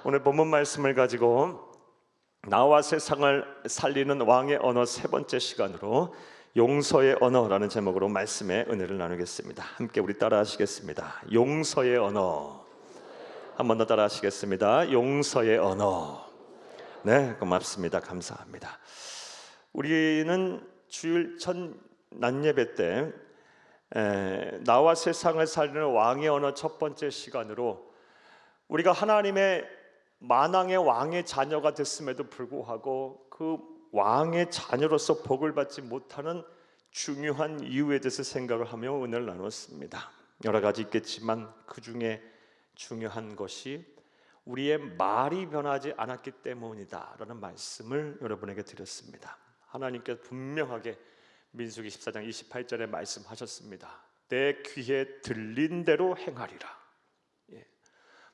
오늘 본문 말씀을 가지고 나와 세상을 살리는 왕의 언어 세 번째 시간으로 용서의 언어라는 제목으로 말씀의 은혜를 나누겠습니다. 함께 우리 따라 하시겠습니다. 용서의 언어. 한 번 더 따라 하시겠습니다. 용서의 언어. 네, 고맙습니다. 감사합니다. 우리는 주일 첫 낮예배 때 나와 세상을 살리는 왕의 언어 첫 번째 시간으로 우리가 하나님의 만왕의 왕의 자녀가 됐음에도 불구하고 그 왕의 자녀로서 복을 받지 못하는 중요한 이유에 대해서 생각을 하며 은혜를 나눴습니다. 여러 가지 있겠지만 그 중에 중요한 것이 우리의 말이 변하지 않았기 때문이다 라는 말씀을 여러분에게 드렸습니다. 하나님께서 분명하게 민수기 14장 28절에 말씀하셨습니다. 내 귀에 들린 대로 행하리라.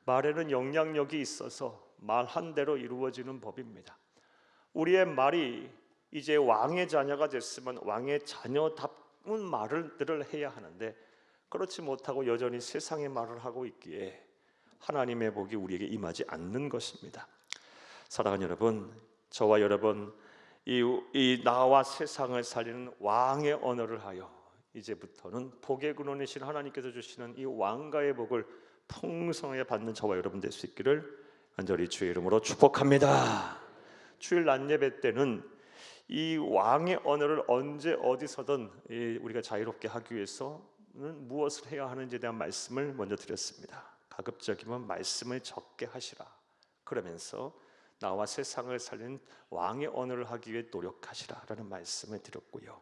말에는 영향력이 있어서 말한 대로 이루어지는 법입니다. 우리의 말이 이제 왕의 자녀가 됐으면 왕의 자녀답은 말들을 해야 하는데 그렇지 못하고 여전히 세상의 말을 하고 있기에 하나님의 복이 우리에게 임하지 않는 것입니다. 사랑하는 여러분, 저와 여러분 이 나와 세상을 살리는 왕의 언어를 하여 이제부터는 복의 근원이신 하나님께서 주시는 이 왕가의 복을 풍성하게 받는 저와 여러분 될 수 있기를 간절히 주의 이름으로 축복합니다. 주일 낮예배 때는 이 왕의 언어를 언제 어디서든 우리가 자유롭게 하기 위해서는 무엇을 해야 하는지에 대한 말씀을 먼저 드렸습니다. 가급적이면 말씀을 적게 하시라. 그러면서 나와 세상을 살리는 왕의 언어를 하기 위해 노력하시라라는 말씀을 드렸고요.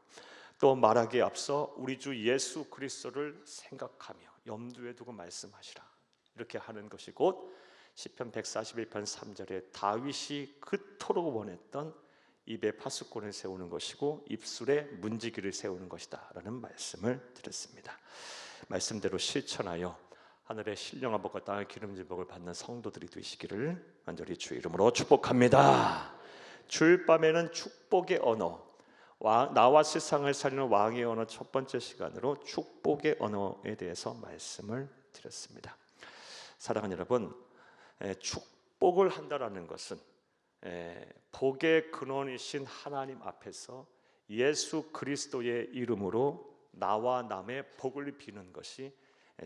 또 말하기에 앞서 우리 주 예수 그리스도를 생각하며 염두에 두고 말씀하시라. 이렇게 하는 것이 곧 시편 141편 3절에 다윗이 그토록 원했던 입에 파수꾼을 세우는 것이고 입술에 문지기를 세우는 것이다 라는 말씀을 드렸습니다. 말씀대로 실천하여 하늘의 신령한 복과 땅의 기름진 복을 받는 성도들이 되시기를 간절히 주의 이름으로 축복합니다. 주일 밤에는 축복의 언어, 나와 세상을 살리는 왕의 언어 첫 번째 시간으로 축복의 언어에 대해서 말씀을 드렸습니다. 사랑하는 여러분, 축복을 한다라는 것은 복의 근원이신 하나님 앞에서 예수 그리스도의 이름으로 나와 남의 복을 비는 것이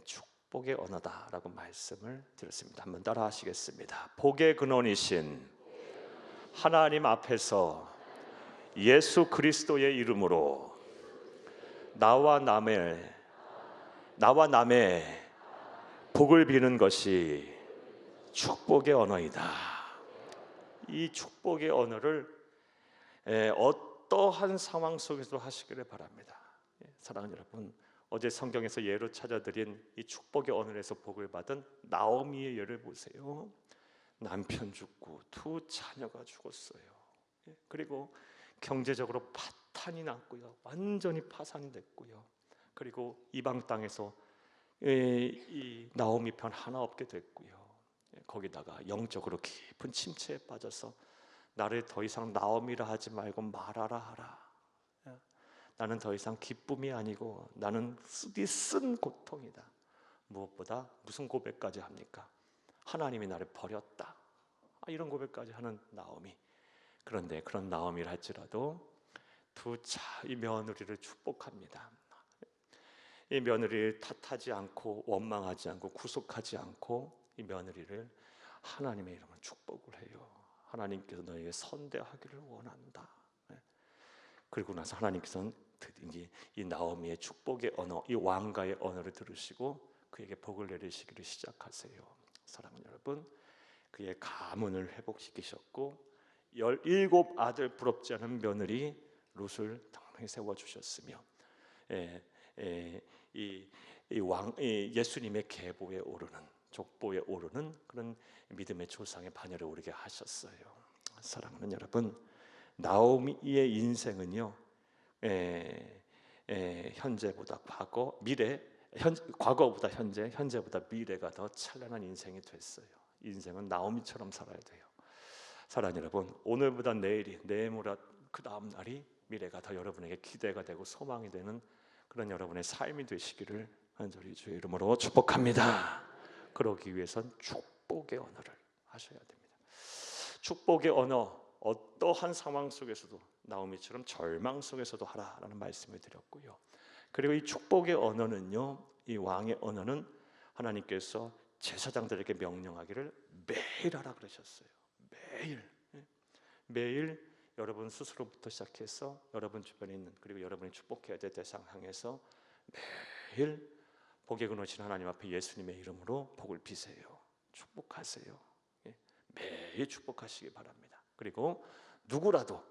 축복의 언어다라고 말씀을 드렸습니다. 한번 따라 하시겠습니다. 복의 근원이신 하나님 앞에서 예수 그리스도의 이름으로 나와 남의 복을 비는 것이 축복의 언어이다. 이 축복의 언어를 어떠한 상황 속에서도 하시기를 바랍니다. 사랑하는 여러분, 어제 성경에서 예로 찾아드린 이 축복의 언어에서 복을 받은 나오미의 예를 보세요. 남편 죽고 두 자녀가 죽었어요. 그리고 경제적으로 파탄이 났고요. 완전히 파산이 됐고요. 그리고 이방 땅에서 이 나오미 편 하나 없게 됐고요. 거기다가 영적으로 깊은 침체에 빠져서 나를 더 이상 나오미라 하지 말고 말하라 하라. 나는 더 이상 기쁨이 아니고 나는 쓰디 쓴 고통이다. 무엇보다 무슨 고백까지 합니까? 하나님이 나를 버렸다. 이런 고백까지 하는 나오미. 그런데 그런 나오미를 할지라도 이 며느리를 축복합니다. 이 며느리를 탓하지 않고 원망하지 않고 구속하지 않고 이 며느리를 하나님의 이름으로 축복을 해요. 하나님께서 너에게 선대하기를 원한다. 그리고 나서 하나님께서는 이 나오미의 축복의 언어, 이 왕가의 언어를 들으시고 그에게 복을 내리시기를 시작하세요. 사랑하는 여러분, 그의 가문을 회복시키셨고 17 아들 부럽지 않은 며느리 룻을 당당히 세워주셨으며 예수님의 계보에 오르는 족보에 오르는 그런 믿음의 조상의 반열에 오르게 하셨어요. 사랑하는 여러분, 나오미의 인생은요 현재보다 과거, 미래, 과거보다 현재, 현재보다 미래가 더 찬란한 인생이 됐어요. 인생은 나오미처럼 살아야 돼요. 사랑하는 여러분, 오늘보다 내일이, 내일보다 그 다음 날이 미래가 더 여러분에게 기대가 되고 소망이 되는 그런 여러분의 삶이 되시기를 간절히 주의 이름으로 축복합니다. 그러기 위해선 축복의 언어를 하셔야 됩니다. 축복의 언어, 어떠한 상황 속에서도 나오미처럼 절망 속에서도 하라라는 말씀을 드렸고요. 그리고 이 축복의 언어는요, 이 왕의 언어는 하나님께서 제사장들에게 명령하기를 매일 하라 그러셨어요. 매일 여러분 스스로부터 시작해서 여러분 주변에 있는, 그리고 여러분이 축복해야 될 대상 향해서 매일 복에 근원하신 하나님 앞에 예수님의 이름으로 복을 비세요. 축복하세요. 매일 축복하시기 바랍니다. 그리고 누구라도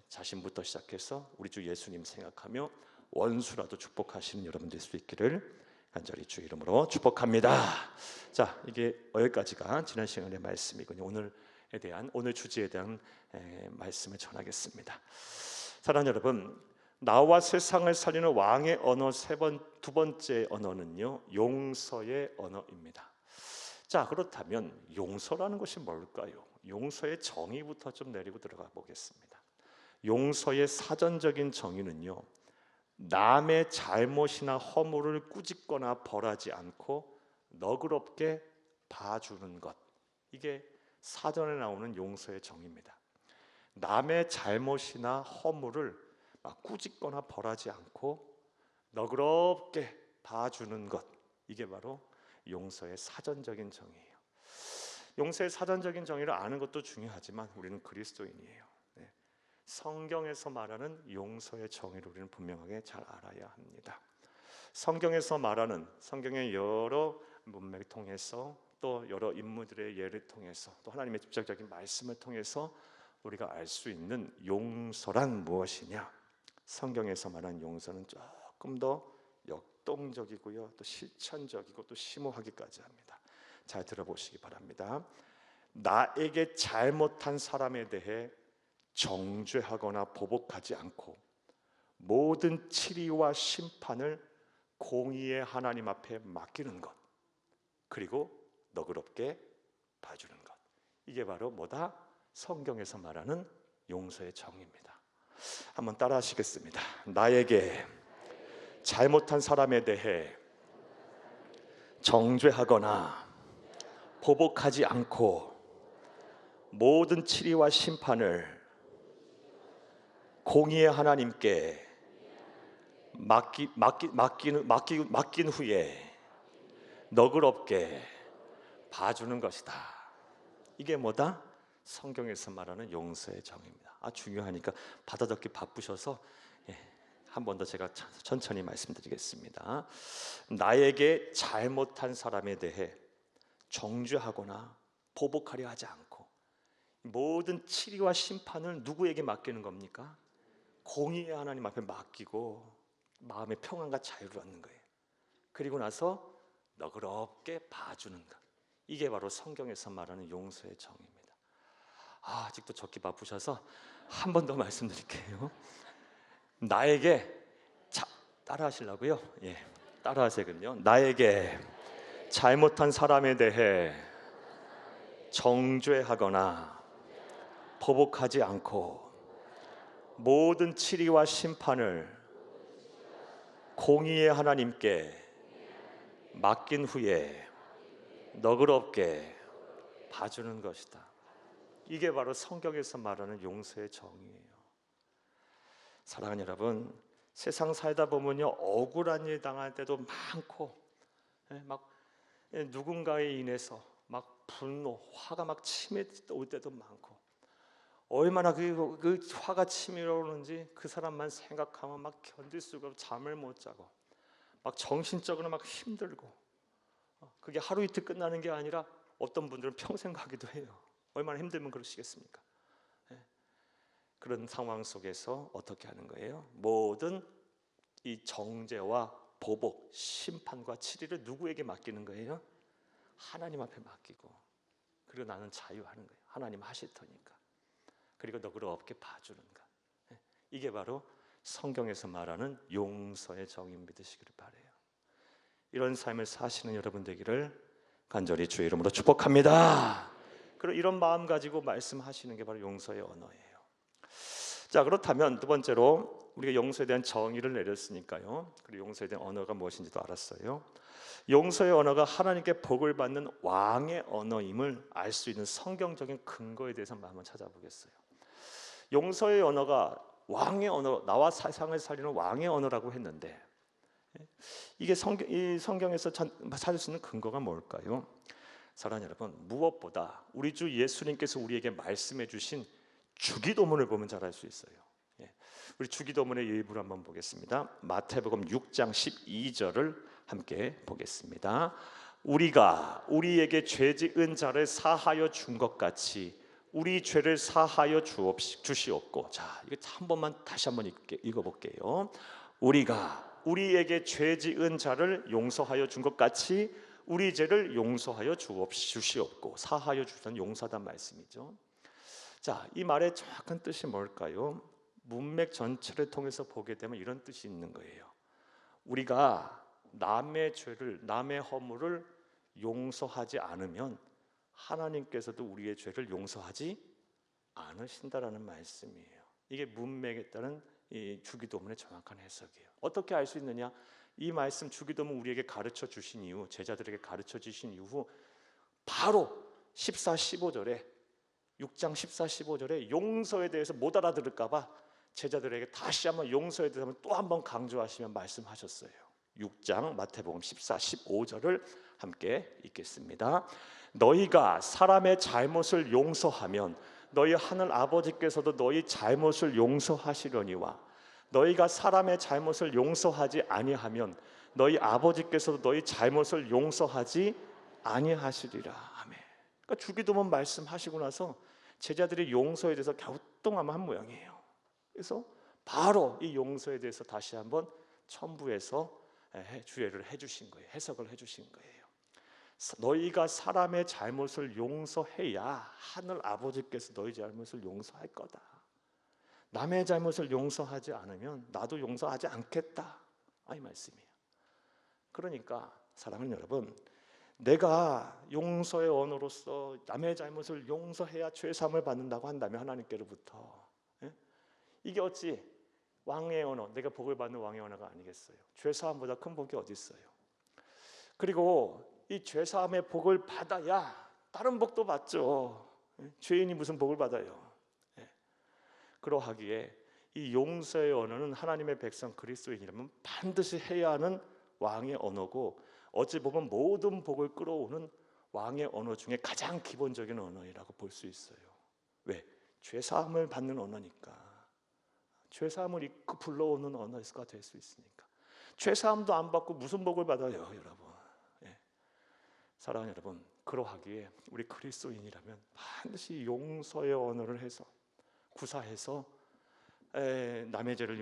자신부터 시작해서 우리 주 예수님 생각하며 원수라도 축복하시는 여러분 될 수 있기를 간절히 주 이름으로 축복합니다. 자, 이게 여기까지가 지난 시간의 말씀이군요. 오늘 주제에 대한 말씀을 전하겠습니다. 사랑하는 여러분, 나와 세상을 살리는 왕의 언어 두 번째 언어는요, 용서의 언어입니다. 자, 그렇다면 용서라는 것이 뭘까요? 용서의 정의부터 좀 내리고 들어가 보겠습니다. 용서의 사전적인 정의는요, 남의 잘못이나 허물을 꾸짖거나 벌하지 않고 너그럽게 봐주는 것, 이게 사전에 나오는 용서의 정의입니다. 남의 잘못이나 허물을 막 꾸짖거나 벌하지 않고 너그럽게 봐주는 것, 이게 바로 용서의 사전적인 정의예요. 용서의 사전적인 정의를 아는 것도 중요하지만 우리는 그리스도인이에요. 성경에서 말하는 용서의 정의를 우리는 분명하게 잘 알아야 합니다. 성경에서 말하는, 성경의 여러 문맥을 통해서 또 여러 인물들의 예를 통해서 또 하나님의 직접적인 말씀을 통해서 우리가 알 수 있는 용서란 무엇이냐? 성경에서 말하는 용서는 조금 더 역동적이고요, 또 실천적이고 또 심오하기까지 합니다. 잘 들어보시기 바랍니다. 나에게 잘못한 사람에 대해 정죄하거나 보복하지 않고 모든 치리와 심판을 공의의 하나님 앞에 맡기는 것, 그리고 너그럽게 봐주는 것, 이게 바로 뭐다? 성경에서 말하는 용서의 정의입니다. 한번 따라 하시겠습니다. 나에게 잘못한 사람에 대해 정죄하거나 보복하지 않고 모든 치리와 심판을 공의의 하나님께 맡긴 후에 너그럽게 봐주는 것이다. 이게 뭐다? 성경에서 말하는 용서의 정의입니다. 중요하니까 받아 적기 바쁘셔서 한 번 더 제가 천천히 말씀드리겠습니다. 나에게 잘못한 사람에 대해 정죄하거나 보복하려 하지 않고 모든 치리와 심판을 누구에게 맡기는 겁니까? 공의의 하나님 앞에 맡기고 마음의 평안과 자유를 얻는 거예요. 그리고 나서 너그럽게 봐주는 것, 이게 바로 성경에서 말하는 용서의 정의입니다. 아직도 적기 바쁘셔서 한 번 더 말씀드릴게요. 나에게, 따라 하시려고요? 따라 하세요. 나에게 잘못한 사람에 대해 정죄하거나 보복하지 않고 모든 치리와 심판을 공의의 하나님께 맡긴 후에 너그럽게 봐주는 것이다. 이게 바로 성경에서 말하는 용서의 정의예요. 사랑하는 여러분, 세상 살다 보면요, 억울한 일 당할 때도 많고, 막 누군가에 인해서 막 분노, 화가 막 치밀 올 때도 많고, 얼마나 그 화가 치밀어오는지 그 사람만 생각하면 막 견딜 수가 없고 잠을 못 자고 막 정신적으로 막 힘들고, 그게 하루 이틀 끝나는 게 아니라 어떤 분들은 평생 가기도 해요. 얼마나 힘들면 그러시겠습니까? 그런 상황 속에서 어떻게 하는 거예요? 모든 이 정죄와 보복, 심판과 치리를 누구에게 맡기는 거예요? 하나님 앞에 맡기고, 그리고 나는 자유하는 거예요. 하나님 하실 테니까. 그리고 너그럽게 봐주는 것, 이게 바로 성경에서 말하는 용서의 정의 믿으시기를 바라요. 이런 삶을 사시는 여러분 되기를 간절히 주의 이름으로 축복합니다. 그리고 이런 마음 가지고 말씀하시는 게 바로 용서의 언어예요. 자, 그렇다면 두 번째로 우리가 용서에 대한 정의를 내렸으니까요. 그리고 용서에 대한 언어가 무엇인지도 알았어요. 용서의 언어가 하나님께 복을 받는 왕의 언어임을 알 수 있는 성경적인 근거에 대해서 한번 찾아보겠어요. 용서의 언어가 왕의 언어, 나와 세상을 살리는 왕의 언어라고 했는데 이게 이 성경에서 찾을 수 있는 근거가 뭘까요? 사랑하는 여러분, 무엇보다 우리 주 예수님께서 우리에게 말씀해 주신 주기도문을 보면 잘 알 수 있어요. 우리 주기도문의 일부를 한번 보겠습니다. 마태복음 6장 12절을 함께 보겠습니다. 우리가 우리에게 죄 지은 자를 사하여 준 것 같이 우리 죄를 사하여 주시옵고. 자, 이거 한 번만 다시 한번 읽어볼게요. 우리가 우리에게 죄 지은 자를 용서하여 준 것 같이 우리 죄를 용서하여 주시옵고. 사하여 주시는 용서하단 말씀이죠. 자, 이 말의 정확한 뜻이 뭘까요? 문맥 전체를 통해서 보게 되면 이런 뜻이 있는 거예요. 우리가 남의 죄를, 남의 허물을 용서하지 않으면 하나님께서도 우리의 죄를 용서하지 않으신다라는 말씀이에요. 이게 문맥에 따른 이 주기도문의 정확한 해석이에요. 어떻게 알 수 있느냐? 이 말씀 주기도문 우리에게 가르쳐 주신 이후, 제자들에게 가르쳐 주신 이후 바로 14, 15절에 6장 14, 15절에 용서에 대해서 못 알아들을까 봐 제자들에게 다시 한번 용서에 대해서 또 한번 강조하시며 말씀하셨어요. 6장 마태복음 14, 15절을 함께 읽겠습니다. 너희가 사람의 잘못을 용서하면 너희 하늘 아버지께서도 너희 잘못을 용서하시려니와 너희가 사람의 잘못을 용서하지 아니하면 너희 아버지께서도 너희 잘못을 용서하지 아니하시리라. 아멘. 그러니까 주기도문 말씀하시고 나서 제자들이 용서에 대해서 갸우뚱한 모양이에요. 그래서 바로 이 용서에 대해서 다시 한번 첨부해서 주례를 해주신 거예요. 해석을 해주신 거예요. 너희가 사람의 잘못을 용서해야 하늘 아버지께서 너희 잘못을 용서할 거다. 남의 잘못을 용서하지 않으면 나도 용서하지 않겠다. 이 말씀이에요. 그러니까 사랑하는 여러분, 내가 용서의 언어로서 남의 잘못을 용서해야 죄사함을 받는다고 한다면 하나님께로부터, 이게 어찌 왕의 언어, 내가 복을 받는 왕의 언어가 아니겠어요? 죄사함보다 큰 복이 어디 있어요? 그리고 이 죄사함의 복을 받아야 다른 복도 받죠. 죄인이 무슨 복을 받아요? 그러하기에 이 용서의 언어는 하나님의 백성 그리스도인이라면 반드시 해야 하는 왕의 언어고, 어찌 보면 모든 복을 끌어오는 왕의 언어 중에 가장 기본적인 언어라고 볼 수 있어요. 왜? 죄사함을 받는 언어니까. 죄사함을 입고 불러오는 언어가 될 수 있으니까. 죄사함도 안 받고 무슨 복을 받아요, 여러분? 사랑하는 여러분, 그러하기에 우리 그리스도인이라면 반드시 용서의 언어를 해서 구사해서 남의 죄를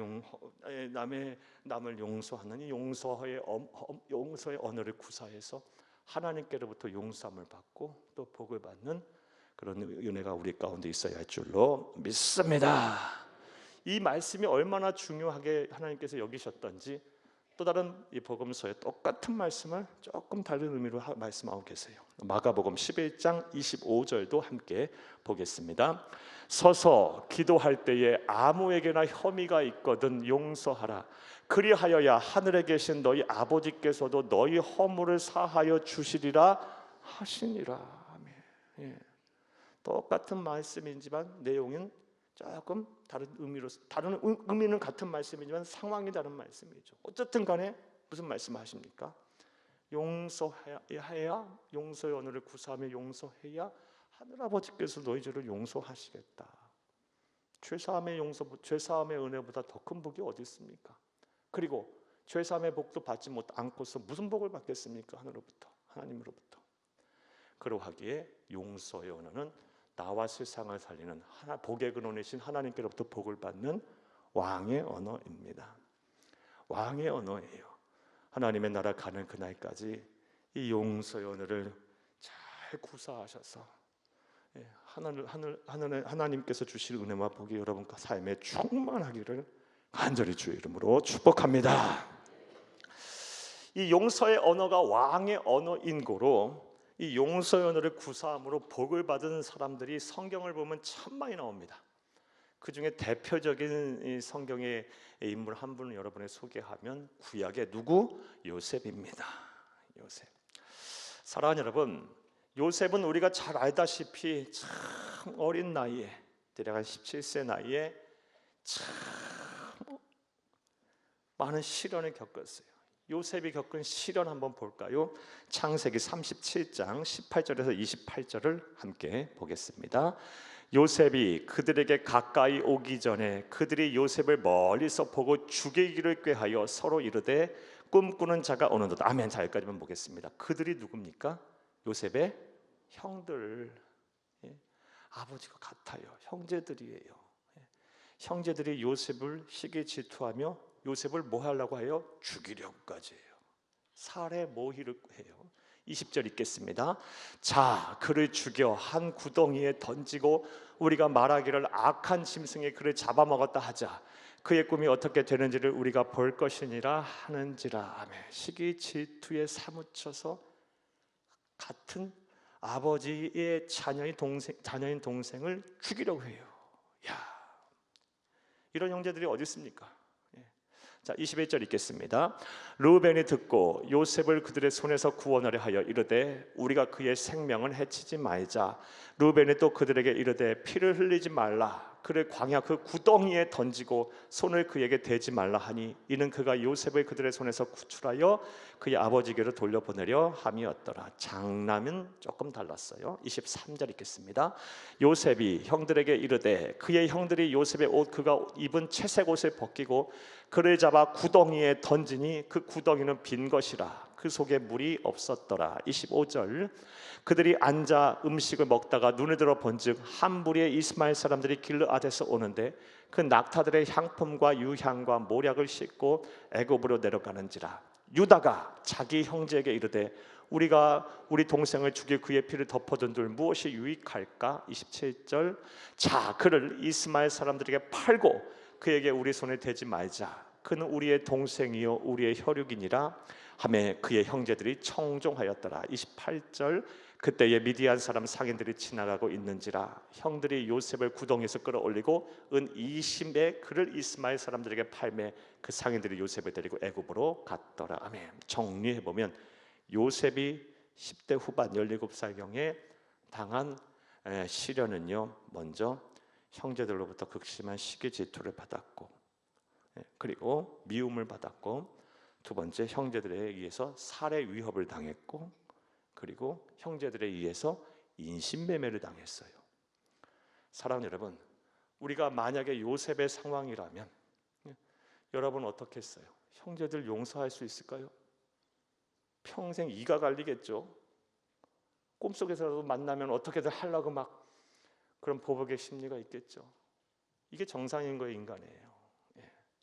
남을 용서하는 이 용서의 언어를 구사해서 하나님께로부터 용서함을 받고 또 복을 받는 그런 은혜가 우리 가운데 있어야 할 줄로 믿습니다. 이 말씀이 얼마나 중요하게 하나님께서 여기셨던지 또 다른 이 복음서에 똑같은 말씀을 조금 다른 의미로 말씀하고 계세요. 마가복음 11장 25절도 함께 보겠습니다. 서서 기도할 때에 아무에게나 혐의가 있거든 용서하라. 그리하여야 하늘에 계신 너희 아버지께서도 너희 허물을 사하여 주시리라 하시니라. 아멘. 똑같은 말씀이지만 내용은 조금 다른 의미로, 다른 의미는 같은 말씀이지만 상황이 다른 말씀이죠. 어쨌든 간에 무슨 말씀하십니까? 용서해야, 용서의 언어를 구사하며 용서해야 하늘아버지께서 너희 죄를 용서하시겠다. 죄사함의 은혜보다 더 큰 복이 어디 있습니까? 그리고 죄사함의 복도 받지 않고서 무슨 복을 받겠습니까? 하나님으로부터. 그러하기에 용서의 언어는 나와 세상을 살리는 복의 근원이신 하나님께로부터 복을 받는 왕의 언어입니다. 왕의 언어예요. 하나님의 나라 가는 그날까지 이 용서의 언어를 잘 구사하셔서 하나님께서 주실 은혜와 복이 여러분과 삶에 충만하기를 간절히 주의 이름으로 축복합니다. 이 용서의 언어가 왕의 언어인 고로 이 용서의 언어를 구사함으로 복을 받은 사람들이 성경을 보면 참 많이 나옵니다. 그 중에 대표적인 이 성경의 인물 한 분을 여러분에 소개하면 구약의 누구? 요셉입니다. 요셉. 사랑하는 여러분, 요셉은 우리가 잘 알다시피 참 어린 나이에, 대략 한 17세 나이에 참 많은 시련을 겪었어요. 요셉이 겪은 시련 한번 볼까요? 창세기 37장 18절에서 28절을 함께 보겠습니다. 요셉이 그들에게 가까이 오기 전에 그들이 요셉을 멀리서 보고 죽이기를 꾀하여 서로 이르되 꿈꾸는 자가 어느 덧. 아멘. 자, 여기까지만 보겠습니다. 그들이 누굽니까? 요셉의 형들. 예. 아버지가 같아요. 형제들이에요. 예. 형제들이 요셉을 시기 질투하며 요셉을 뭐 하려고 해요? 죽이려고까지 해요. 살해 모의를 해요. 20절 읽겠습니다. 자, 그를 죽여 한 구덩이에 던지고 우리가 말하기를 악한 짐승이 그를 잡아먹었다 하자. 그의 꿈이 어떻게 되는지를 우리가 볼 것이니라 하는지라. 아멘. 시기 질투에 사무쳐서 같은 아버지의 자녀인 동생을 죽이려고 해요. 야, 이런 형제들이 어디 있습니까? 자, 21절 읽겠습니다. 르우벤이 듣고 요셉을 그들의 손에서 구원하려 하여 이르되 우리가 그의 생명을 해치지 말자. 르우벤이 또 그들에게 이르되 피를 흘리지 말라. 그를 광야 그 구덩이에 던지고 손을 그에게 대지 말라 하니 이는 그가 요셉을 그들의 손에서 구출하여 그의 아버지께로 돌려보내려 함이었더라. 장남은 조금 달랐어요. 23절 읽겠습니다. 요셉이 형들에게 이르되 그의 형들이 요셉의 옷 그가 입은 채색 옷을 벗기고 그를 잡아 구덩이에 던지니 그 구덩이는 빈 것이라. 그 속에 물이 없었더라. 25절 그들이 앉아 음식을 먹다가 눈을 들어 본즉 한 무리의 이스마엘 사람들이 길르앗에서 오는데 그 낙타들의 향품과 유향과 모략을 싣고 애굽으로 내려가는지라. 유다가 자기 형제에게 이르되 우리가 우리 동생을 죽일 그의 피를 덮어둔들 무엇이 유익할까? 27절 자, 그를 이스마엘 사람들에게 팔고 그에게 우리 손에 대지 말자. 그는 우리의 동생이요 우리의 혈육이니라 하매 그의 형제들이 청종하였더라. 28절 그때에 미디안 사람 상인들이 지나가고 있는지라 형들이 요셉을 구덩이에서 끌어올리고 은 20에 그를 이스마엘 사람들에게 팔매 그 상인들이 요셉을 데리고 애굽으로 갔더라. 아멘. 정리해 보면 요셉이 10대 후반 17살경에 당한 시련은요, 먼저 형제들로부터 극심한 시기 질투를 받았고, 그리고 미움을 받았고, 두 번째 형제들에 의해서 살해 위협을 당했고, 그리고 형제들에 의해서 인신매매를 당했어요. 사랑하는 여러분, 우리가 만약에 요셉의 상황이라면 여러분 어떻게 했어요? 형제들 용서할 수 있을까요? 평생 이가 갈리겠죠. 꿈속에서도 만나면 어떻게든 하려고 막 그런 보복의 심리가 있겠죠. 이게 정상인 거예요, 인간이에요.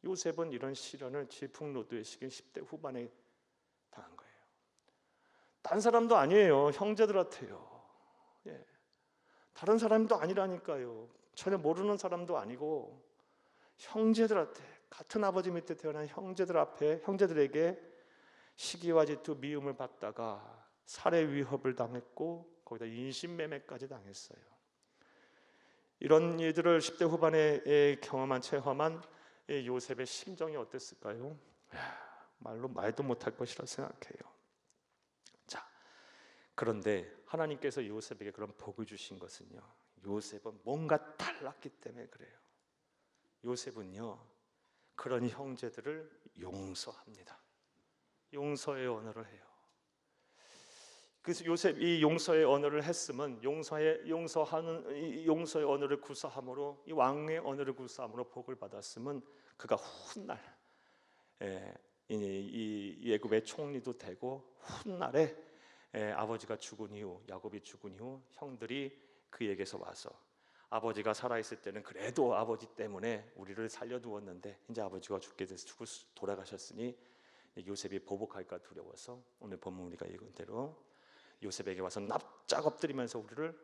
요셉은 이런 시련을 질풍노도의 시기 10대 후반에 당한 거예요. 딴 사람도 아니에요. 형제들한테요. 다른 사람도 아니라니까요. 전혀 모르는 사람도 아니고 형제들한테, 같은 아버지 밑에 태어난 형제들 앞에 형제들에게 시기와 질투, 미움을 받다가 살해 위협을 당했고 거기다 인신매매까지 당했어요. 이런 일들을 10대 후반에 체험한 요셉의 심정이 어땠을까요? 말도 못할 것이라 생각해요. 자, 그런데 하나님께서 요셉에게 그런 복을 주신 것은요, 요셉은 뭔가 달랐기 때문에 그래요. 요셉은요, 그런 형제들을 용서합니다. 용서의 언어를 해요. 그래서 요셉이 용서의 언어를 했으면 용서의 언어를 구사함으로, 이 왕의 언어를 구사함으로 복을 받았으면 그가 훗날 이 애굽의 총리도 되고 훗날에 아버지가 죽은 이후, 야곱이 죽은 이후 형들이 그에게서 와서 아버지가 살아있을 때는 그래도 아버지 때문에 우리를 살려두었는데 이제 아버지가 죽게 돼서 돌아가셨으니 요셉이 보복할까 두려워서 오늘 본문 우리가 읽은 대로 요셉에게 와서 납작 엎드리면서 우리를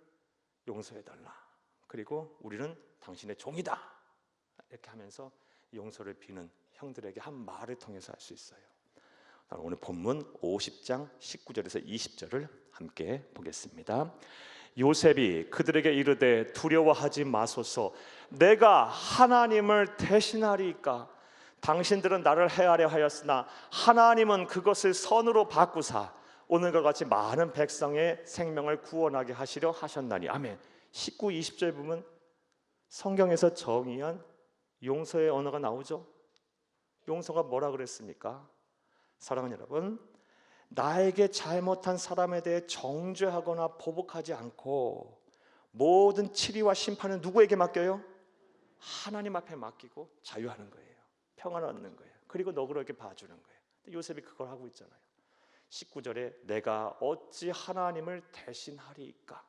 용서해달라. 그리고 우리는 당신의 종이다. 이렇게 하면서 용서를 비는 형들에게 한 말을 통해서 알 수 있어요. 오늘 본문 50장 19절에서 20절을 함께 보겠습니다. 요셉이 그들에게 이르되 두려워하지 마소서, 내가 하나님을 대신하리이까. 당신들은 나를 해하려 하였으나 하나님은 그것을 선으로 바꾸사 오늘과 같이 많은 백성의 생명을 구원하게 하시려 하셨나니. 아멘. 19, 20절 보면 성경에서 정의한 용서의 언어가 나오죠. 용서가 뭐라 그랬습니까? 사랑하는 여러분, 나에게 잘못한 사람에 대해 정죄하거나 보복하지 않고 모든 치리와 심판은 누구에게 맡겨요? 하나님 앞에 맡기고 자유하는 거예요. 평안을 얻는 거예요. 그리고 너그럽게 봐주는 거예요. 요셉이 그걸 하고 있잖아요. 19절에 내가 어찌 하나님을 대신하리이까.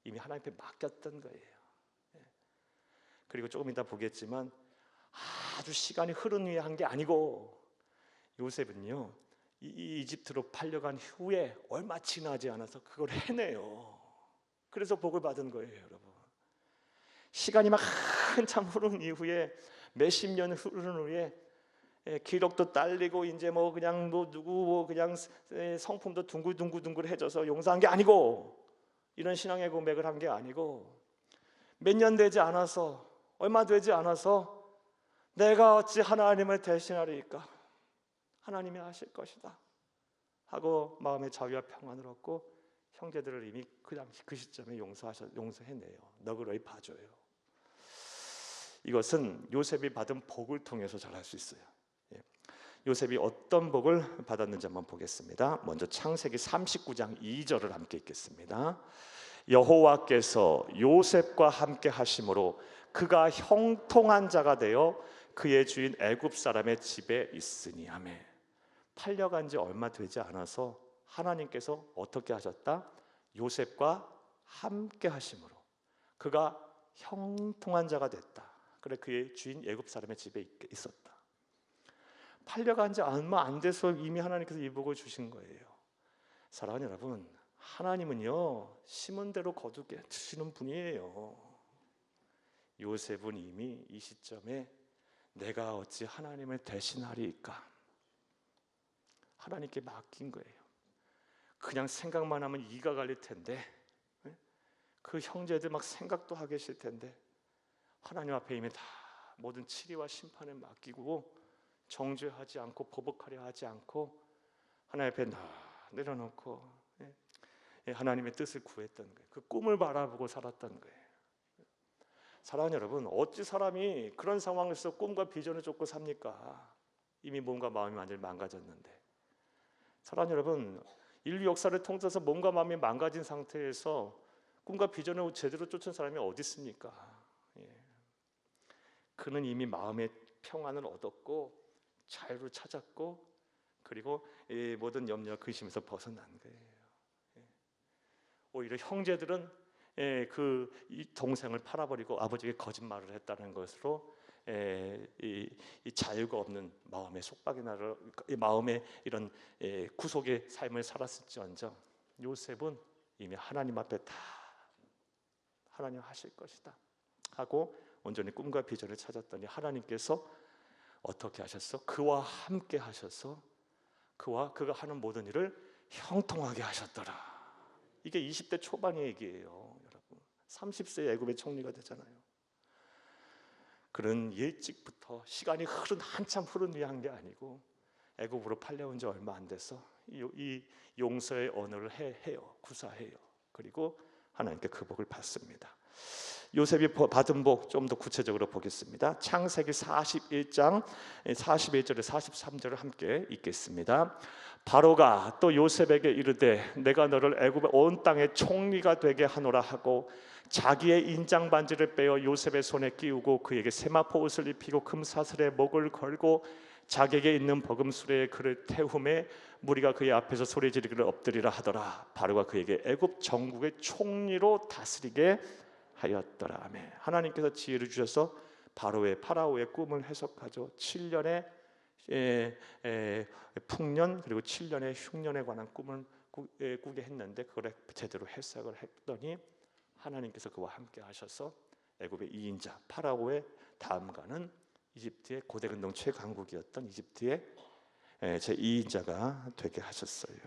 이미 하나님께 맡겼던 거예요. 그리고 조금 이따 보겠지만 아주 시간이 흐른 후에 한 게 아니고, 요셉은요 이집트로 팔려간 후에 얼마 지나지 않아서 그걸 해내요. 그래서 복을 받은 거예요, 여러분. 시간이 막 한참 흐른 이후에, 몇십 년 흐른 후에 기록도 딸리고 이제 뭐 그냥 뭐 누구 뭐 그냥 성품도 둥글둥글해져서 용서한 게 아니고, 이런 신앙의 고백을 한 게 아니고, 몇 년 되지 않아서, 얼마 되지 않아서 내가 어찌 하나님을 대신하리이까, 하나님이 하실 것이다 하고 마음의 자유와 평안을 얻고 형제들을 이미 그 당시 그 시점에 용서해내요. 너그러이 봐줘요. 이것은 요셉이 받은 복을 통해서 잘할 수 있어요. 요셉이 어떤 복을 받았는지 한번 보겠습니다. 먼저 창세기 39장 2절을 함께 읽겠습니다. 여호와께서 요셉과 함께 하심으로 그가 형통한 자가 되어 그의 주인 애굽 사람의 집에 있으니. 아멘. 팔려간 지 얼마 되지 않아서 하나님께서 어떻게 하셨다? 요셉과 함께 하심으로 그가 형통한 자가 됐다. 그래 그의 주인 애굽 사람의 집에 있었다. 팔려간 지 얼마 안 돼서 이미 하나님께서 이 복을 주신 거예요. 사랑하는 여러분, 하나님은요 심은 대로 거두게 주시는 분이에요. 요셉은 이미 이 시점에 내가 어찌 하나님을 대신하리이까, 하나님께 맡긴 거예요. 그냥 생각만 하면 이가 갈릴 텐데, 그 형제들 막 생각도 하기 싫을 텐데, 하나님 앞에 이미 다 모든 치리와 심판을 맡기고 정죄하지 않고 보복하려 하지 않고 하나님 앞에 내려놓고 하나님의 뜻을 구했던 거예요. 그 꿈을 바라보고 살았던 거예요. 사랑하는 여러분, 어찌 사람이 그런 상황에서 꿈과 비전을 쫓고 삽니까? 이미 몸과 마음이 완전히 망가졌는데. 사랑하는 여러분, 인류 역사를 통해서 몸과 마음이 망가진 상태에서 꿈과 비전을 제대로 쫓은 사람이 어디 있습니까? 그는 이미 마음의 평안을 얻었고 자유를 찾았고, 그리고 모든 염려와 근심에서 벗어난 거예요. 오히려 형제들은 이 동생을 팔아버리고 아버지에게 거짓말을 했다는 것으로 이 자유가 없는 마음의 속박이 나를, 마음의 이런 구속의 삶을 살았을지언정 요셉은 이미 하나님 앞에 다 하나님 하실 것이다 하고 온전히 꿈과 비전을 찾았더니 하나님께서 어떻게 하셨어? 그와 함께 하셔서 그가 하는 모든 일을 형통하게 하셨더라. 이게 20대 초반의 얘기예요, 여러분. 30세에 애굽의 총리가 되잖아요. 그는 일찍부터 시간이 한참 흐른 뒤에 한 게 아니고 애굽으로 팔려온 지 얼마 안 돼서 이 용서의 언어를 해요, 구사해요. 그리고 하나님께 그 복을 받습니다. 요셉이 받은 복 좀 더 구체적으로 보겠습니다. 창세기 41장 41절에 43절을 함께 읽겠습니다. 바로가 또 요셉에게 이르되 내가 너를 애굽의 온 땅의 총리가 되게 하노라 하고 자기의 인장 반지를 빼어 요셉의 손에 끼우고 그에게 세마포 옷을 입히고 금사슬에 목을 걸고 자기에게 있는 버금수레에 그를 태우매 무리가 그의 앞에서 소리 지르기를 엎드리라 하더라. 바로가 그에게 애굽 전국의 총리로 다스리게 하였더라. 아멘. 하나님께서 지혜를 주셔서 파라오의 꿈을 해석하죠. 7년의 풍년 그리고 7년의 흉년에 관한 꿈을 꾸게 했는데 그걸 제대로 해석을 했더니 하나님께서 그와 함께 하셔서 애굽의 2인자 파라오의 다음가는 이집트의 고대 근동 최강국이었던 이집트의 제 2인자가 되게 하셨어요.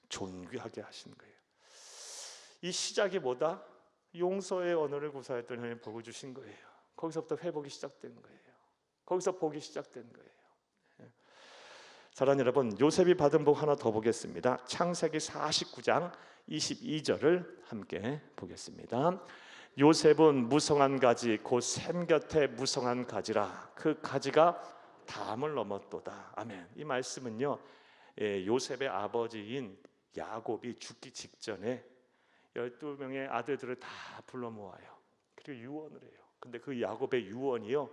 존귀하게 하신 거예요. 이 시작이 뭐다? 용서의 언어를 구사했던 하나님 복을 주신 거예요. 거기서부터 회복이 시작된 거예요. 거기서 복이 시작된 거예요. 사랑하는 여러분, 요셉이 받은 복 하나 더 보겠습니다. 창세기 49장 22절을 함께 보겠습니다. 요셉은 무성한 가지 곧 샘 곁에 무성한 가지라 그 가지가 담을 넘었도다. 아멘. 이 말씀은요, 요셉의 아버지인 야곱이 죽기 직전에 12명의 아들들을 다 불러 모아요. 그리고 유언을 해요. 근데 그 야곱의 유언이요,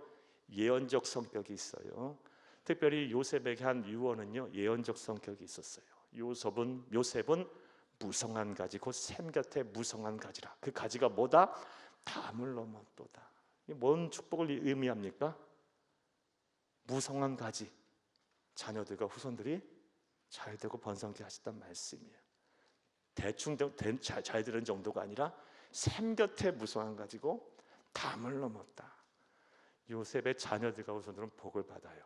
예언적 성격이 있어요. 특별히 요셉에게 한 유언은요, 예언적 성격이 있었어요. 요셉은 무성한 가지 곧 샘 곁에 무성한 가지라. 그 가지가 뭐다? 담을 넘었도다. 이게 뭔 축복을 의미합니까? 무성한 가지, 자녀들과 후손들이 잘 되고 번성케 하셨단 말씀이에요. 대충 잘 되는 정도가 아니라 샘 곁에 무성한 가지고 담을 넘었다. 요셉의 자녀들과 후손들은 복을 받아요.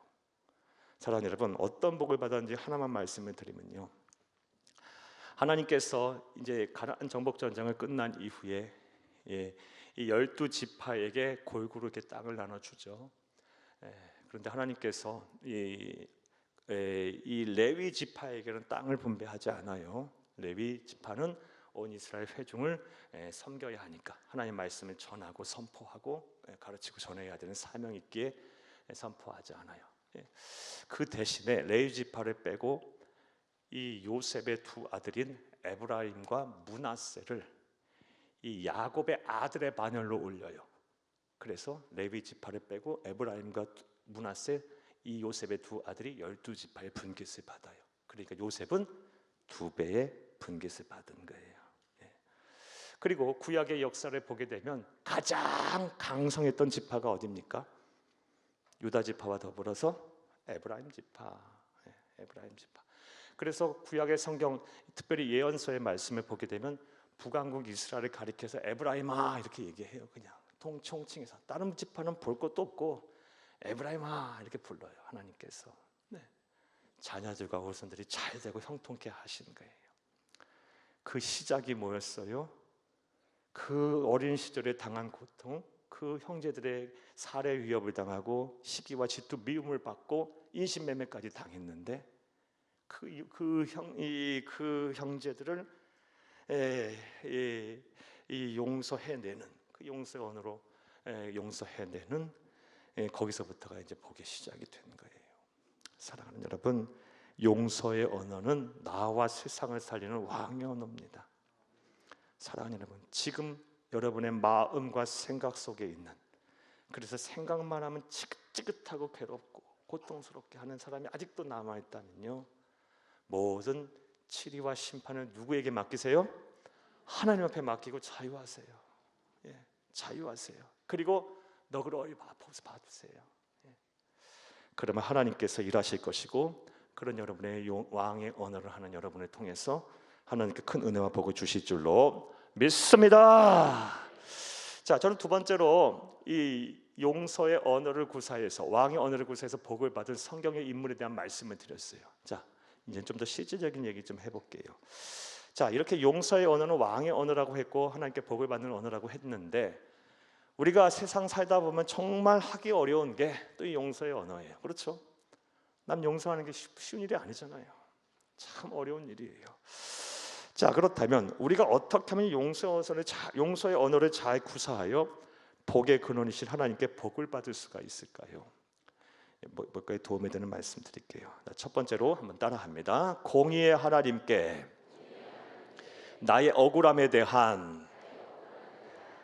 사랑하는 여러분, 어떤 복을 받았는지 하나만 말씀을 드리면요, 하나님께서 이제 가나안 정복 전쟁을 끝난 이후에 이 12지파에게 골고루 이렇게 땅을 나눠주죠. 그런데 하나님께서 이 레위 지파에게는 땅을 분배하지 않아요. 레위 지파는 온 이스라엘 회중을 섬겨야 하니까 하나님 말씀을 전하고 선포하고 가르치고 전해야 되는 사명이 있기에 선포하지 않아요. 그 대신에 레위 지파를 빼고 이 요셉의 두 아들인 에브라임과 므낫세를 이 야곱의 아들의 반열로 올려요. 그래서 레위 지파를 빼고 에브라임과 므낫세, 이 요셉의 두 아들이 12지파의 분깃을 받아요. 그러니까 요셉은 2배의 분깃을 받은 거예요. 그리고 구약의 역사를 보게 되면 가장 강성했던 지파가 어디입니까? 유다 지파와 더불어서 에브라임 지파. 그래서 구약의 성경, 특별히 예언서의 말씀을 보게 되면 북왕국 이스라엘을 가리켜서 에브라임아 이렇게 얘기해요. 그냥 통칭해서 다른 지파는 볼 것도 없고 에브라임아 이렇게 불러요. 하나님께서 자녀들과 후손들이 잘 되고 형통케 하시는 거예요. 그 시작이 뭐였어요? 그 어린 시절에 당한 고통, 그 형제들의 살해 위협을 당하고 시기와 질투 미움을 받고 인신매매까지 당했는데 그 형제들을 용서해내는, 그 용서의 언어로 용서해내는, 거기서부터가 이제 복의 시작이 된 거예요. 사랑하는 여러분, 용서의 언어는 나와 세상을 살리는 왕의 언어입니다. 사랑하는 여러분, 지금 여러분의 마음과 생각 속에 있는, 그래서 생각만 하면 지긋지긋하고 괴롭고 고통스럽게 하는 사람이 아직도 남아있다면요, 모든 치리와 심판을 누구에게 맡기세요? 하나님 앞에 맡기고 자유하세요. 자유하세요. 그리고 너그러이 받으세요. 그러면 하나님께서 일하실 것이고, 그런 여러분의 왕의 언어를 하는 여러분을 통해서 하나님께 큰 은혜와 복을 주실 줄로 믿습니다. 자, 저는 두 번째로 이 용서의 언어를 구사해서, 왕의 언어를 구사해서 복을 받은 성경의 인물에 대한 말씀을 드렸어요. 자, 이제 좀 더 실질적인 얘기 좀 해볼게요. 자, 이렇게 용서의 언어는 왕의 언어라고 했고 하나님께 복을 받는 언어라고 했는데, 우리가 세상 살다 보면 정말 하기 어려운 게 또 이 용서의 언어예요. 그렇죠? 남 용서하는 게 쉬운 일이 아니잖아요. 참 어려운 일이에요. 자, 그렇다면 우리가 어떻게 하면 용서의 언어를 잘 구사하여 복의 근원이신 하나님께 복을 받을 수가 있을까요? 뭘까요? 도움이 되는 말씀 드릴게요. 첫 번째로 한번 따라합니다. 공의의 하나님께 나의 억울함에 대한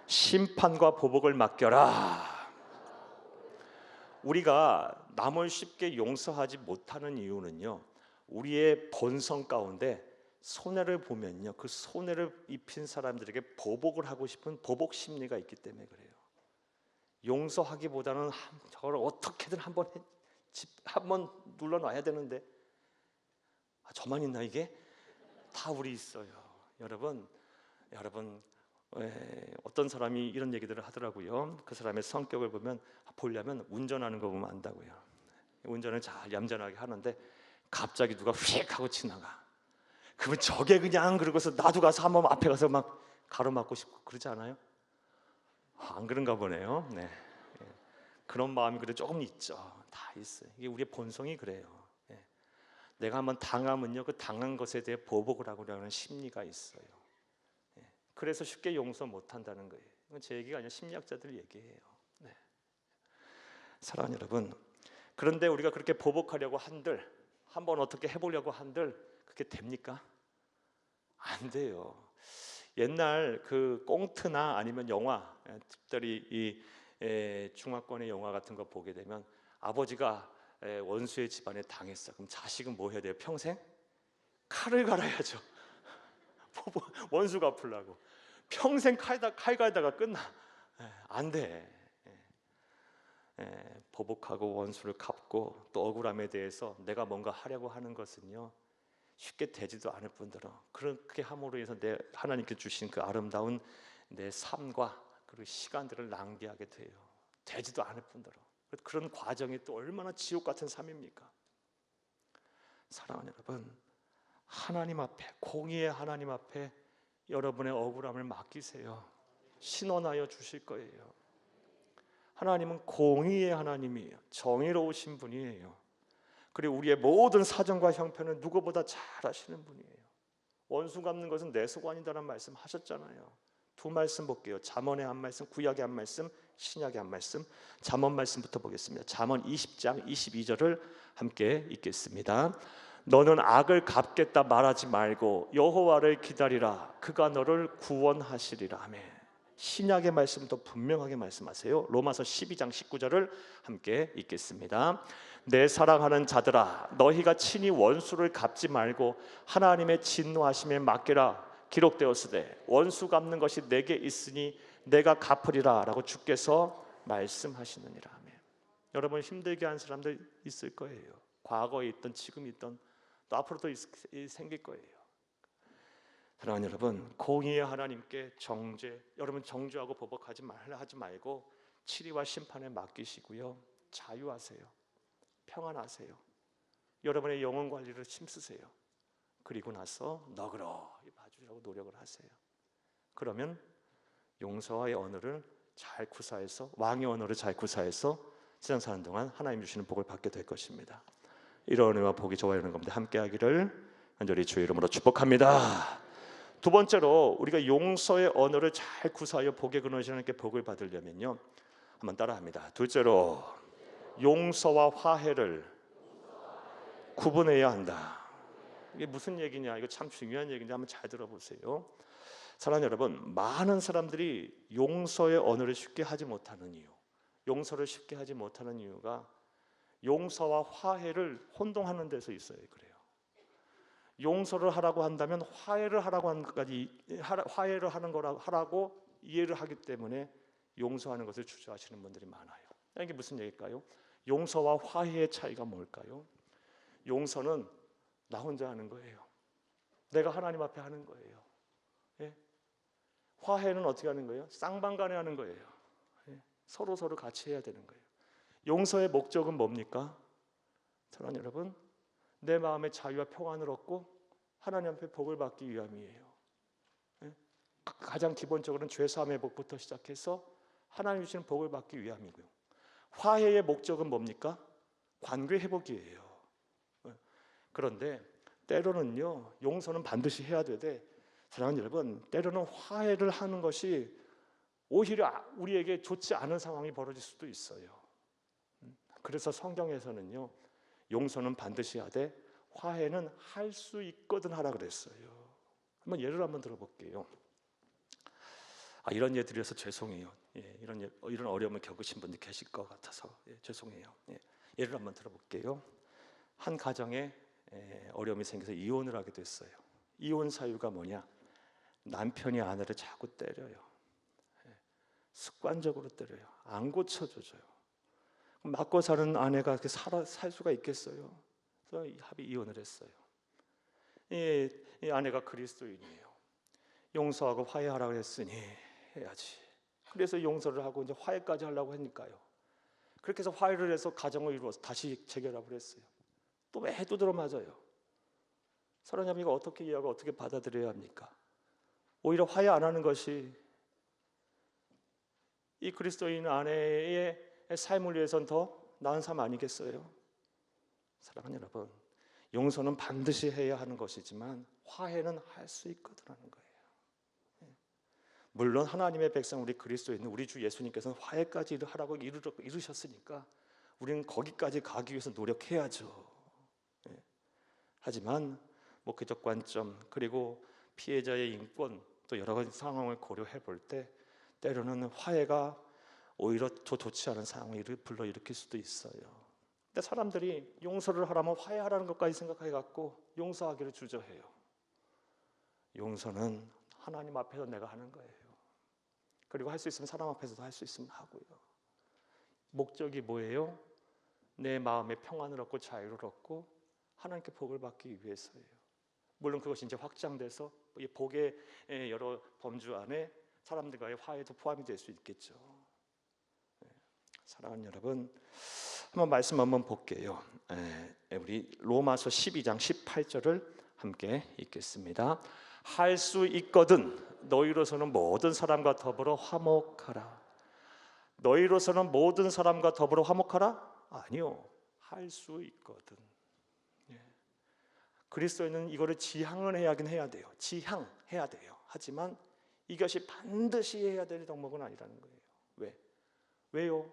심판과 보복을 맡겨라. 우리가 남을 쉽게 용서하지 못하는 이유는요, 우리의 본성 가운데 손해를 보면요, 그 손해를 입힌 사람들에게 보복을 하고 싶은 보복 심리가 있기 때문에 그래요. 용서하기보다는 저걸 어떻게든 한번 눌러놔야 되는데, 저만 있나 이게? 다 우리 있어요. 여러분 어떤 사람이 이런 얘기들을 하더라고요. 그 사람의 성격을 보려면 운전하는 거 보면 안다고요. 운전을 잘 얌전하게 하는데 갑자기 누가 휙 하고 지나가. 그러면 저게 그냥, 그러고서 나도 가서 한번 앞에 가서 막 가로막고 싶고 그러지 않아요? 안 그런가 보네요. 네. 그런 마음이 그래 조금 있죠. 다 있어요. 이게 우리의 본성이 그래요. 내가 한번 당하면요, 그 당한 것에 대해 보복을 하고자 하는 심리가 있어요. 그래서 쉽게 용서 못한다는 거예요. 이건 제 얘기가 아니라 심리학자들 얘기예요. 네. 사랑하는 여러분, 그런데 우리가 그렇게 보복하려고 한들, 한번 어떻게 해보려고 한들 그게 됩니까? 안 돼요. 옛날 그 꽁트나 아니면 영화, 특별히 이 중화권의 영화 같은 거 보게 되면 아버지가 원수의 집안에 당했어. 그럼 자식은 뭐 해야 돼요? 평생 칼을 갈아야죠. 원수 갚으려고 평생 칼 갈다가 끝나. 안 돼. 보복하고 원수를 갚고 또 억울함에 대해서 내가 뭔가 하려고 하는 것은요, 쉽게 되지도 않을 뿐더러 그렇게 함으로 해서 내 하나님께 주신 그 아름다운 내 삶과 그리고 시간들을 낭비하게 돼요. 되지도 않을 뿐더러 그런 과정이 또 얼마나 지옥 같은 삶입니까? 사랑하는 여러분, 하나님 앞에, 공의의 하나님 앞에 여러분의 억울함을 맡기세요. 신원하여 주실 거예요. 하나님은 공의의 하나님이에요. 정의로우신 분이에요. 그리고 우리의 모든 사정과 형편은 누구보다 잘 아시는 분이에요. 원수 갚는 것은 내 소관이다라는 말씀 하셨잖아요. 두 말씀 볼게요. 잠언의 한 말씀, 구약의 한 말씀, 신약의 한 말씀. 잠언 말씀부터 보겠습니다. 잠언 20장 22절을 함께 읽겠습니다. 너는 악을 갚겠다 말하지 말고 여호와를 기다리라. 그가 너를 구원하시리라. 아멘. 신약의 말씀도 분명하게 말씀하세요. 로마서 12장 19절을 함께 읽겠습니다. 내 사랑하는 자들아, 너희가 친히 원수를 갚지 말고 하나님의 진노하심에 맡기라. 기록되었으되 원수 갚는 것이 내게 있으니 내가 갚으리라 라고 주께서 말씀하시느니라. 아멘. 여러분, 힘들게 한 사람들 있을 거예요. 과거에 있던, 지금 있던, 또 앞으로도 생길 거예요. 사랑하는 여러분, 공의의 하나님께 여러분 정죄하고 보복하지 말고 치리와 심판에 맡기시고요, 자유하세요. 평안하세요. 여러분의 영혼 관리를 힘쓰세요. 그리고 나서 너그러이 봐주려고 노력을 하세요. 그러면 용서와의 언어를 잘 구사해서, 왕의 언어를 잘 구사해서 세상 사는 동안 하나님 주시는 복을 받게 될 것입니다. 이런 은혜와 복이 좋아하는 겁니다. 함께 하기를 간절히 주의 이름으로 축복합니다. 두 번째로, 우리가 용서의 언어를 잘 구사하여 복의 근원이신 하나님께 복을 받으려면요, 한번 따라합니다. 둘째로, 용서와 화해를 구분해야 한다. 이게 무슨 얘기냐? 이거 참 중요한 얘기인데 한번 잘 들어보세요. 사랑하는 여러분, 많은 사람들이 용서의 언어를 쉽게 하지 못하는 이유, 용서를 쉽게 하지 못하는 이유가 용서와 화해를 혼동하는 데서 있어요. 그래요. 용서를 하라고 한다면 화해를 하라고 하는 것까지, 화해를 하는 거라고 하라고 이해를 하기 때문에 용서하는 것을 주저하시는 분들이 많아요. 이게 무슨 얘기일까요? 용서와 화해의 차이가 뭘까요? 용서는 나 혼자 하는 거예요. 내가 하나님 앞에 하는 거예요. 예? 화해는 어떻게 하는 거예요? 쌍방간에 하는 거예요. 예? 서로 같이 해야 되는 거예요. 용서의 목적은 뭡니까? 사랑하는 여러분, 내 마음의 자유와 평안을 얻고 하나님 앞에 복을 받기 위함이에요. 예? 가장 기본적으로는 죄사함의 복부터 시작해서 하나님 주시는 복을 받기 위함이고요. 화해의 목적은 뭡니까? 관계 회복이에요. 예? 그런데 때로는요, 용서는 반드시 해야 되되, 사랑하는 여러분, 때로는 화해를 하는 것이 오히려 우리에게 좋지 않은 상황이 벌어질 수도 있어요. 그래서 성경에서는요, 용서는 반드시 하되 화해는 할 수 있거든 하라 그랬어요. 한번 예를 한번 들어볼게요. 이런 예 드려서 죄송해요. 예, 이런 어려움을 겪으신 분들 계실 것 같아서 죄송해요. 예를 한번 들어볼게요. 한 가정에 어려움이 생겨서 이혼을 하게 됐어요. 이혼 사유가 뭐냐? 남편이 아내를 자꾸 때려요. 습관적으로 때려요. 안 고쳐줘요. 맞고 사는 아내가 그렇게 살 수가 있겠어요? 그래서 합의 이혼을 했어요. 이 아내가 그리스도인이에요. 용서하고 화해하라고 했으니 해야지. 그래서 용서를 하고 이제 화해까지 하려고 하니까요. 그렇게 해서 화해를 해서 가정을 이루어서 다시 재결합을 했어요. 또 왜 두드러 맞아요? 사랑하는 이거 어떻게 이해하고 어떻게 받아들여야 합니까? 오히려 화해 안 하는 것이 이 그리스도인 안에의 삶을 위해서는 더 나은 삶 아니겠어요? 사랑하는 여러분, 용서는 반드시 해야 하는 것이지만 화해는 할 수 있거든라는 거예요. 물론 하나님의 백성 우리 그리스도인 우리 주 예수님께서는 화해까지 하라고 이루셨으니까 우리는 거기까지 가기 위해서 노력해야죠. 하지만 목회적 관점 그리고 피해자의 인권 또 여러 가지 상황을 고려해 볼 때 때로는 화해가 오히려 더 좋지 않은 상황을 불러일으킬 수도 있어요. 근데 사람들이 용서를 하라면 화해하라는 것까지 생각해 갖고 용서하기를 주저해요. 용서는 하나님 앞에서 내가 하는 거예요. 그리고 할 수 있으면 사람 앞에서도 할 수 있으면 하고요. 목적이 뭐예요? 내 마음의 평안을 얻고 자유를 얻고 하나님께 복을 받기 위해서예요. 물론 그것이 이제 확장돼서 이 복의 여러 범주 안에 사람들과의 화해도 포함이 될 수 있겠죠. 사랑하는 여러분, 한번 말씀 한번 볼게요. 우리 로마서 12장 18절을 함께 읽겠습니다. 할 수 있거든 너희로서는 모든 사람과 더불어 화목하라. 너희로서는 모든 사람과 더불어 화목하라? 아니요, 할 수 있거든. 그리스도인은 이거를 지향을 해야 돼요. 지향해야 돼요. 하지만 이것이 반드시 해야 될 덕목은 아니라는 거예요. 왜요?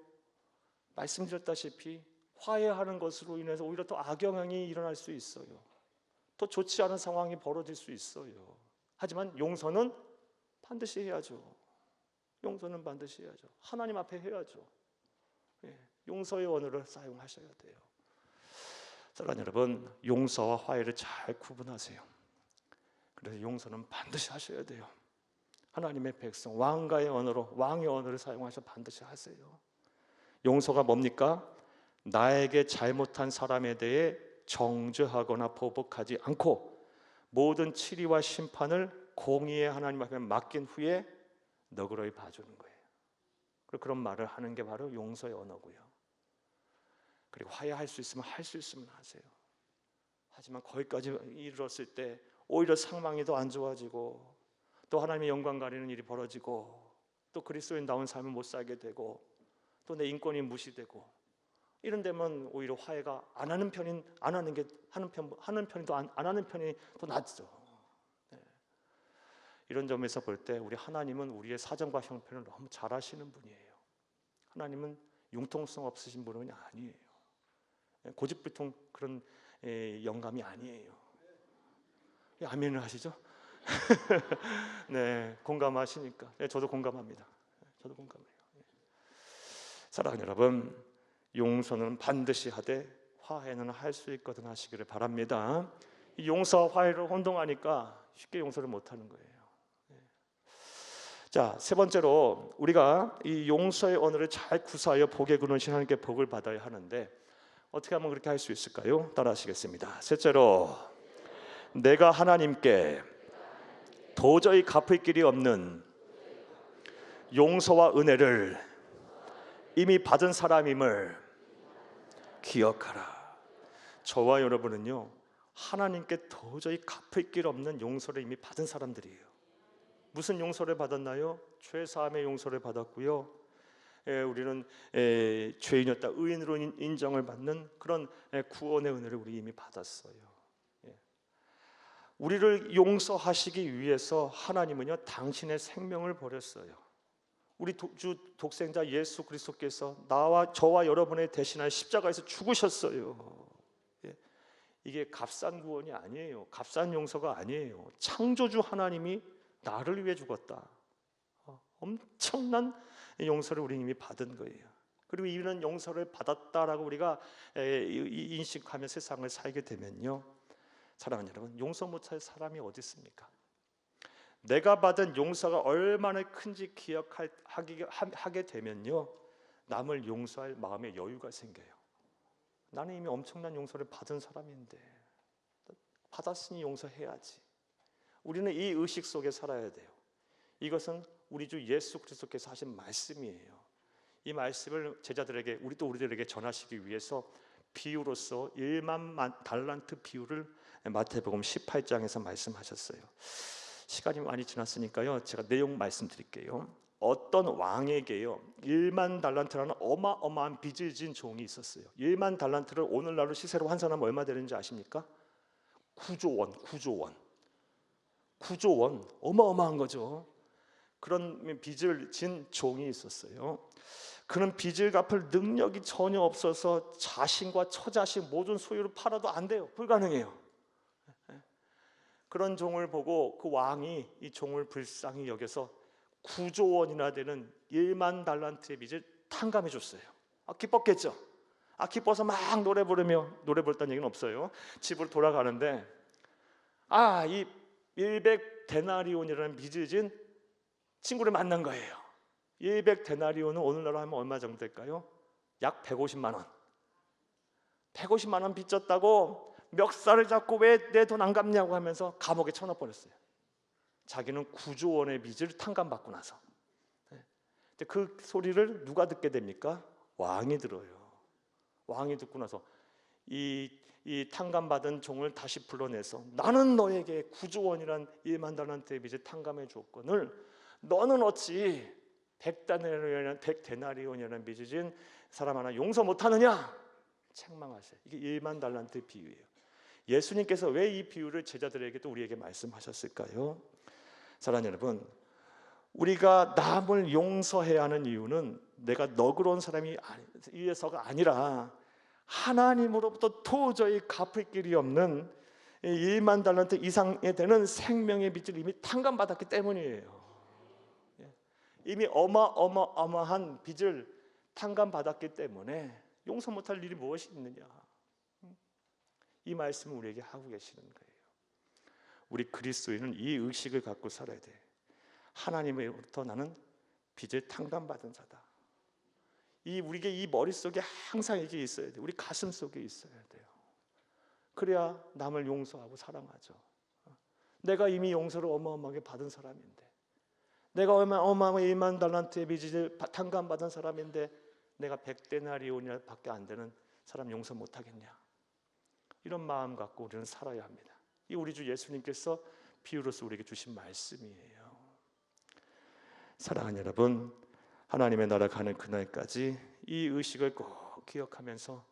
말씀드렸다시피 화해하는 것으로 인해서 오히려 더 악영향이 일어날 수 있어요. 더 좋지 않은 상황이 벌어질 수 있어요. 하지만 용서는 반드시 해야죠. 용서는 반드시 해야죠. 하나님 앞에 해야죠. 용서의 언어를 사용하셔야 돼요. 사랑하는 여러분, 용서와 화해를 잘 구분하세요. 그래서 용서는 반드시 하셔야 돼요. 하나님의 백성, 왕가의 언어로, 왕의 언어를 사용하셔 반드시 하세요. 용서가 뭡니까? 나에게 잘못한 사람에 대해 정죄하거나 보복하지 않고 모든 치리와 심판을 공의의 하나님 앞에 맡긴 후에 너그러이 봐주는 거예요. 그리고 그런 말을 하는 게 바로 용서의 언어고요. 그리고 화해할 수 있으면 할 수 있으면 하세요. 하지만 거기까지 이르렀을 때 오히려 상황이 더 안 좋아지고 또 하나님의 영광 가리는 일이 벌어지고 또 그리스도인다운 삶을 못 살게 되고 또 내 인권이 무시되고 이런 데면 오히려 화해가 안 하는 편이 더 낫죠. 이런 점에서 볼 때 우리 하나님은 우리의 사정과 형편을 너무 잘 아시는 분이에요. 하나님은 융통성 없으신 분은 아니에요. 고집불통 그런 영감이 아니에요. 아멘을 하시죠? 네, 공감하시니까. 네, 저도 공감합니다. 저도 공감해요. 사랑하는 여러분, 용서는 반드시 하되 화해는 할 수 있거든 하시기를 바랍니다. 이 용서와 화해를 혼동하니까 쉽게 용서를 못하는 거예요. 자, 세 번째로 우리가 이 용서의 언어를 잘 구사하여 복에 그르신 하나님께 복을 받아야 하는데 어떻게 하면 그렇게 할 수 있을까요? 따라하시겠습니다. 셋째로, 내가 하나님께 도저히 갚을 길이 없는 용서와 은혜를 이미 받은 사람임을 기억하라. 저와 여러분은요, 하나님께 도저히 갚을 길 없는 용서를 이미 받은 사람들이에요. 무슨 용서를 받았나요? 죄사함의 용서를 받았고요. 우리는 죄인이었다 의인으로 인정을 받는 그런 구원의 은혜를 우리 이미 받았어요. 우리를 용서하시기 위해서 하나님은요, 당신의 생명을 버렸어요. 우리 주 독생자 예수 그리스도께서 저와 여러분의 대신하여 십자가에서 죽으셨어요. 이게 값싼 구원이 아니에요. 값싼 용서가 아니에요. 창조주 하나님이 나를 위해 죽었다. 엄청난 용서를 우리 이미 받은 거예요. 그리고 이런 용서를 받았다라고 우리가 인식하며 세상을 살게 되면요, 사랑하는 여러분, 용서 못할 사람이 어디 있습니까? 내가 받은 용서가 얼마나 큰지 기억하게 되면요, 남을 용서할 마음의 여유가 생겨요. 나는 이미 엄청난 용서를 받은 사람인데 받았으니 용서해야지. 우리는 이 의식 속에 살아야 돼요. 이것은 우리 주 예수 그리스도께서 하신 말씀이에요. 이 말씀을 제자들에게 우리들에게 전하시기 위해서 비유로서 1만 달란트 비유를 마태복음 18장에서 말씀하셨어요. 시간이 많이 지났으니까요, 제가 내용 말씀드릴게요. 어떤 왕에게요 1만 달란트라는 어마어마한 빚을 진 종이 있었어요. 1만 달란트를 오늘날로 시세로 환산하면 얼마 되는지 아십니까? 9조 원, 9조 원, 9조 원, 어마어마한 거죠. 그런 빚을 진 종이 있었어요. 그는 빚을 갚을 능력이 전혀 없어서 자신과 처자식 모든 소유를 팔아도 안 돼요. 불가능해요. 그런 종을 보고 그 왕이 이 종을 불쌍히 여겨서 9조 원이나 되는 1만 달란트의 빚을 탕감해 줬어요. 기뻤겠죠. 기뻐서 막 노래 부르며, 노래 부르다는 얘기는 없어요. 집으로 돌아가는데 이 100데나리온이라는 빚을 진 친구를 만난 거예요. 100데나리온은 오늘날로 하면 얼마 정도 될까요? 약 150만 원. 150만 원 빚졌다고 멱살을 잡고 왜 내 돈 안 갚냐고 하면서 감옥에 쳐넣어버렸어요. 자기는 9조 원의 빚을 탕감받고 나서. 그 소리를 누가 듣게 됩니까? 왕이 들어요. 왕이 듣고 나서 이 탕감받은 종을 다시 불러내서 나는 너에게 9조 원이란 1만 달란트의 빚을 탕감해 줬거늘 너는 어찌 100데나리온이라는 빚을 진 사람 하나 용서 못하느냐? 책망하세요. 이게 1만 달란트의 비유예요. 예수님께서 왜 이 비유를 제자들에게 또 우리에게 말씀하셨을까요? 사랑하는 여러분, 우리가 남을 용서해야 하는 이유는 내가 너그러운 사람이 위해서가 아니라 하나님으로부터 도저히 갚을 길이 없는 1만 달란트 이상에 되는 생명의 빚을 이미 탕감받았기 때문이에요. 이미 어마어마한 빚을 탕감받았기 때문에 용서 못할 일이 무엇이 있느냐, 이 말씀을 우리에게 하고 계시는 거예요. 우리 그리스도인은 이 의식을 갖고 살아야 돼. 하나님으로부터 나는 빚을 탕감받은 자다. 우리에게 이 머릿속에 항상 이게 있어야 돼. 우리 가슴 속에 있어야 돼요. 그래야 남을 용서하고 사랑하죠. 내가 이미 용서를 어마어마하게 받은 사람인데, 내가 어마어마한 1만 달란트의 빚을 탕감받은 사람인데 내가 100데나리온밖에 안 되는 사람 용서 못하겠냐? 이런 마음 갖고 우리는 살아야 합니다. 이 우리 주 예수님께서 비유로서 우리에게 주신 말씀이에요. 사랑하는 여러분, 하나님의 나라 가는 그날까지 이 의식을 꼭 기억하면서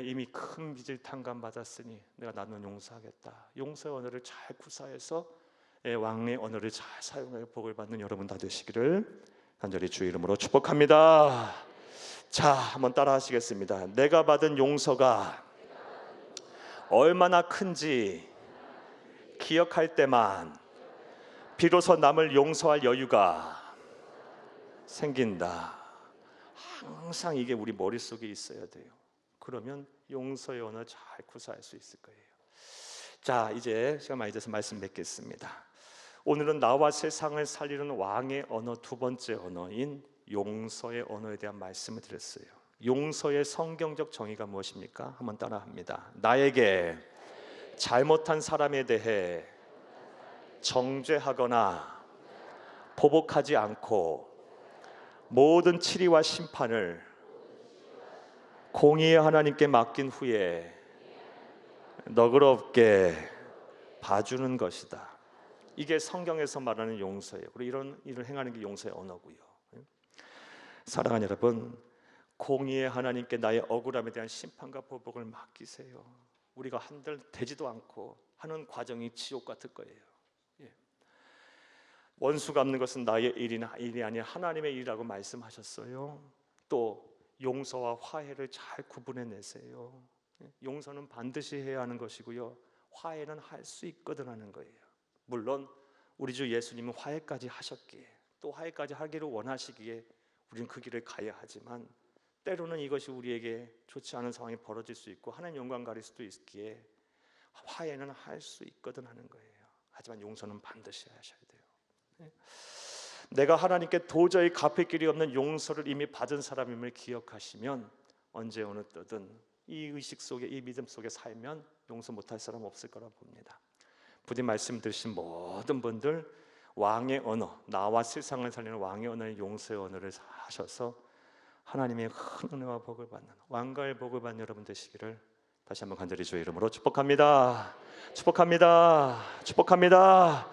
이미 큰 빚을 탕감받았으니 내가 나는 용서하겠다. 용서의 언어를 잘 구사해서 왕의 언어를 잘 사용하여 복을 받는 여러분 다 되시기를 간절히 주의 이름으로 축복합니다. 자, 한번 따라 하시겠습니다. 내가 받은 용서가 얼마나 큰지 기억할 때만 비로소 남을 용서할 여유가 생긴다. 항상 이게 우리 머릿속에 있어야 돼요. 그러면 용서의 언어 잘 구사할 수 있을 거예요. 자, 이제 시간 많이 돼서 말씀 맺겠습니다. 오늘은 나와 세상을 살리는 왕의 언어, 두 번째 언어인 용서의 언어에 대한 말씀을 드렸어요. 용서의 성경적 정의가 무엇입니까? 한번 따라합니다. 나에게 잘못한 사람에 대해 정죄하거나 보복하지 않고 모든 치리와 심판을 공의의 하나님께 맡긴 후에 너그럽게 봐주는 것이다. 이게 성경에서 말하는 용서예요. 그리고 이런 일을 행하는 게 용서의 언어고요. 사랑하는 여러분, 공의의 하나님께 나의 억울함에 대한 심판과 보복을 맡기세요. 우리가 한들 되지도 않고 하는 과정이 지옥 같을 거예요. 원수 갚는 것은 나의 일이 아니라 하나님의 일이라고 말씀하셨어요. 또 용서와 화해를 잘 구분해내세요. 용서는 반드시 해야 하는 것이고요, 화해는 할 수 있거든 하는 거예요. 물론 우리 주 예수님은 화해까지 하셨기에, 또 화해까지 하기를 원하시기에 우리는 그 길을 가야 하지만, 때로는 이것이 우리에게 좋지 않은 상황이 벌어질 수 있고 하나님 영광 가릴 수도 있기에 화해는 할 수 있거든 하는 거예요. 하지만 용서는 반드시 하셔야 돼요. 내가 하나님께 도저히 갚을 길이 없는 용서를 이미 받은 사람임을 기억하시면 언제 어느 때든 이 의식 속에, 이 믿음 속에 살면 용서 못할 사람 없을 거라 봅니다. 부디 말씀 들으신 모든 분들 왕의 언어, 나와 세상을 살리는 왕의 언어의 용서의 언어를 하셔서 하나님의 큰 은혜와 복을 받는 왕가의 복을 받는 여러분 되시기를 다시 한번 간절히 주의 이름으로 축복합니다. 축복합니다. 축복합니다.